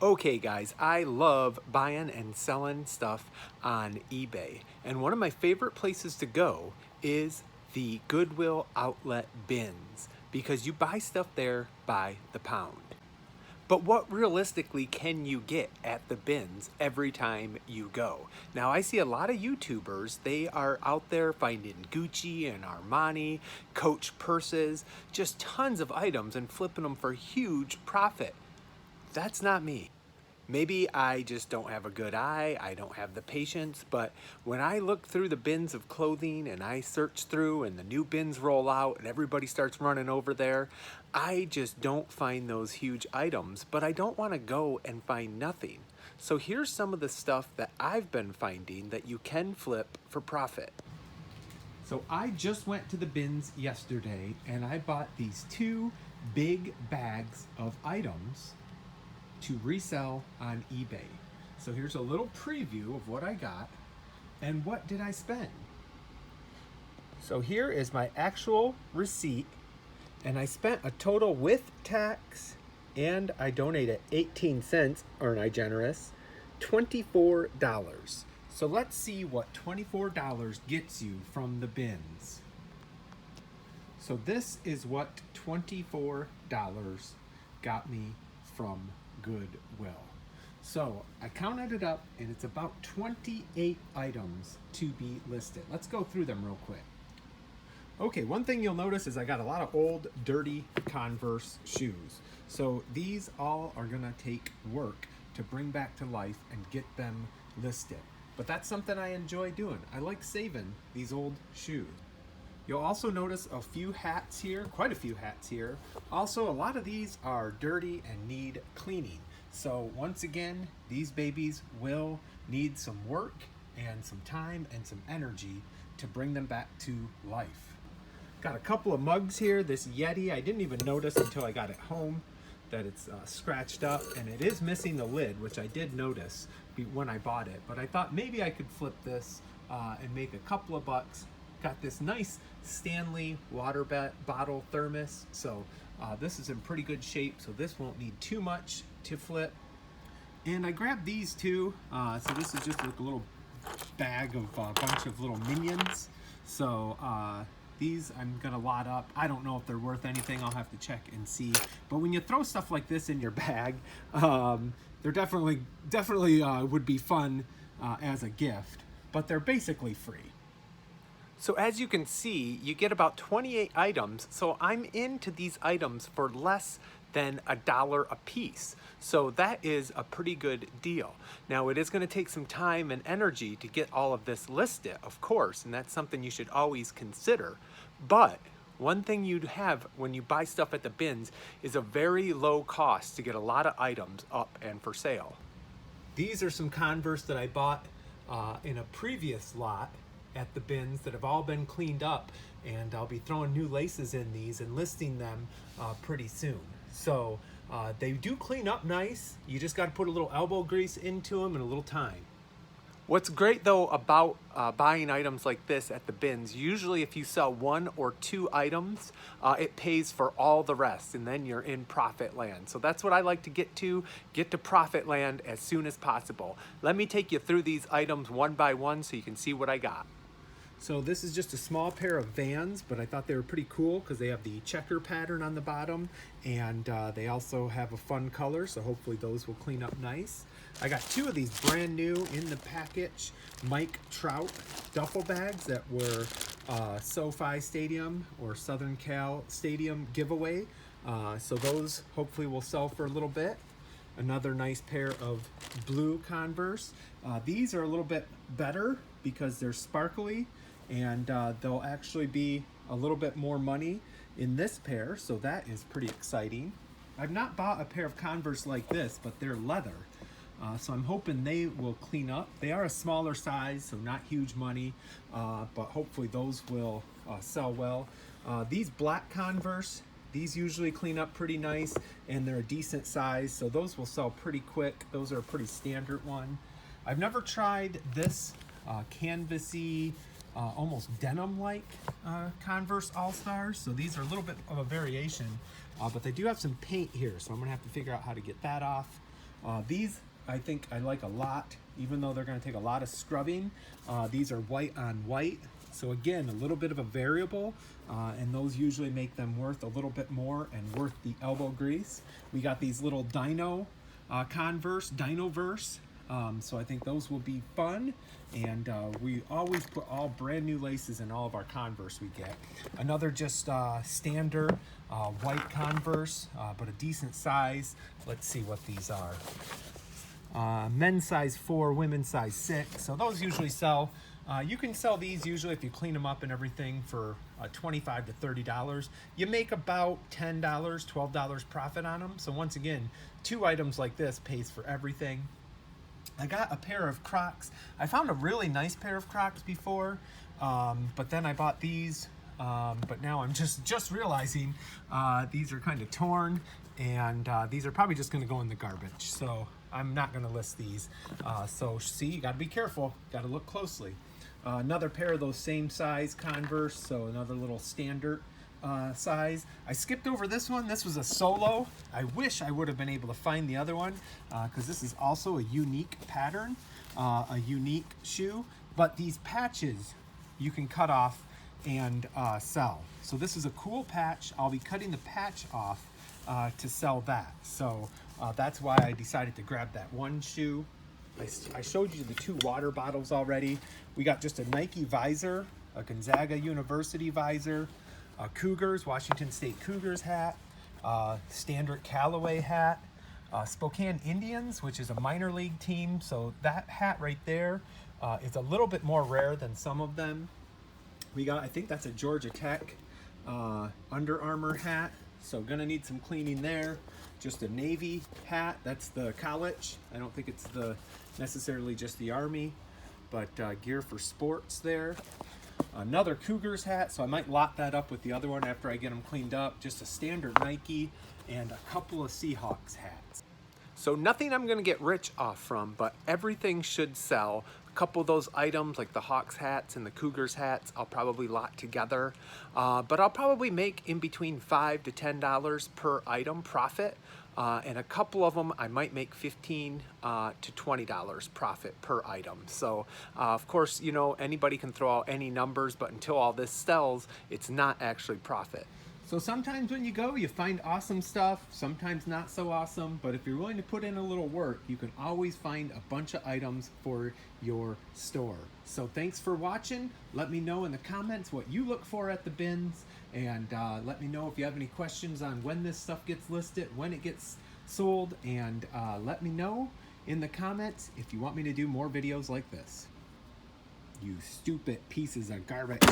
Okay guys, I love buying and selling stuff on eBay. And one of my favorite places to go is the Goodwill outlet bins because you buy stuff there by the pound. But what realistically can you get at the bins every time you go? Now I see a lot of YouTubers, they are out there finding Gucci and Armani, Coach purses, just tons of items and flipping them for huge profit. That's not me. Maybe I just don't have a good eye, I don't have the patience, but when I look through the bins of clothing and I search through and the new bins roll out and everybody starts running over there, I just don't find those huge items, but I don't want to go and find nothing. So here's some of the stuff that I've been finding that you can flip for profit. So I just went to the bins yesterday and I bought these two big bags of items to resell on eBay. So here's a little preview of what I got and what did I spend. So here is my actual receipt and I spent a total with tax and I donated 18 cents, aren't I generous, $24. So let's see what $24 gets you from the bins. So this is what $24 got me from Goodwill. So I counted it up and it's about 28 items to be listed. Let's go through them real quick. Okay, one thing you'll notice is I got a lot of old, dirty Converse shoes. So these all are gonna take work to bring back to life and get them listed. But that's something I enjoy doing. I like saving these old shoes. You'll also notice a few hats here, quite a few hats here. Also, a lot of these are dirty and need cleaning. So once again, these babies will need some work and some time and some energy to bring them back to life. Got a couple of mugs here. This Yeti, I didn't even notice until I got it home that it's scratched up and it is missing the lid, which I did notice when I bought it. But I thought maybe I could flip this and make a couple of bucks. Got this nice Stanley water bottle thermos, so this is in pretty good shape, so this won't need too much to flip. And I grabbed these two, so this is just like a little bag of a bunch of little minions. So these I'm gonna lot up. I don't know if they're worth anything, I'll have to check and see. But when you throw stuff like this in your bag, they're definitely would be fun as a gift, but they're basically free. So as you can see, you get about 28 items. So I'm into these items for less than $1 a piece. So that is a pretty good deal. Now it is gonna take some time and energy to get all of this listed, of course, and that's something you should always consider. But one thing you'd have when you buy stuff at the bins is a very low cost to get a lot of items up and for sale. These are some Converse that I bought in a previous lot at the bins that have all been cleaned up, and I'll be throwing new laces in these and listing them pretty soon. So they do clean up nice. You just got to put a little elbow grease into them and a little time. What's great though about buying items like this at the bins, usually if you sell one or two items, it pays for all the rest and then you're in profit land. So that's what I like to get to profit land as soon as possible. Let me take you through these items one by one so you can see what I got. So this is just a small pair of Vans, but I thought they were pretty cool because they have the checker pattern on the bottom and they also have a fun color, so hopefully those will clean up nice. I got two of these brand new in the package Mike Trout duffel bags that were SoFi Stadium or Southern Cal Stadium giveaway. So those hopefully will sell for a little bit. Another nice pair of blue Converse. These are a little bit better because they're sparkly, and they'll actually be a little bit more money in this pair, so that is pretty exciting. I've not bought a pair of Converse like this, but they're leather, so I'm hoping they will clean up. They are a smaller size, so not huge money, but hopefully those will sell well. These black Converse, these usually clean up pretty nice, and they're a decent size, so those will sell pretty quick. Those are a pretty standard one. I've never tried this canvasy, almost denim-like Converse All-Stars. So these are a little bit of a variation, but they do have some paint here, so I'm gonna have to figure out how to get that off. These I think I like a lot, even though they're going to take a lot of scrubbing. These are white on white, so again, a little bit of a variable, and those usually make them worth a little bit more and worth the elbow grease. We got these little Dinoverse, so I think those will be fun, and we always put all brand new laces in all of our Converse we get. Another just standard white Converse, but a decent size. Let's see what these are. Men's size 4, women's size 6. So those usually sell. You can sell these usually if you clean them up and everything for $25 to $30. You make about $10, $12 profit on them. So once again, 2 items like this pays for everything. I got a pair of Crocs. I found a really nice pair of Crocs before, but then I bought these. But now I'm just realizing these are kind of torn, and these are probably just going to go in the garbage. So I'm not going to list these. So see, you got to be careful. Got to look closely. Another pair of those same size Converse, so another little standard size. I skipped over this one. This was a solo. I wish I would have been able to find the other one, because this is also a unique pattern, a unique shoe. But these patches you can cut off and sell. So this is a cool patch. I'll be cutting the patch off to sell that. So that's why I decided to grab that one shoe. I showed you the 2 water bottles already. We got just a Nike visor, a Gonzaga University visor, a Cougars, Washington State Cougars hat, standard Callaway hat, Spokane Indians, which is a minor league team. So that hat right there is a little bit more rare than some of them. We got, I think that's a Georgia Tech Under Armour hat, so gonna need some cleaning there. Just a Navy hat, that's the college. I don't think it's necessarily just the Army, but gear for sports there. Another Cougars hat, so I might lot that up with the other one after I get them cleaned up. Just a standard Nike and a couple of Seahawks hats. So nothing I'm gonna get rich off from, but everything should sell. A couple of those items like the Hawks hats and the Cougars hats, I'll probably lot together. But I'll probably make in between $5 to $10 per item profit. And a couple of them I might make $15 to $20 profit per item. So of course, you know, anybody can throw out any numbers, but until all this sells, it's not actually profit. So sometimes when you go, you find awesome stuff, sometimes not so awesome, but if you're willing to put in a little work, you can always find a bunch of items for your store. So thanks for watching. Let me know in the comments what you look for at the bins, and let me know if you have any questions on when this stuff gets listed, when it gets sold, and let me know in the comments if you want me to do more videos like this. You stupid pieces of garbage.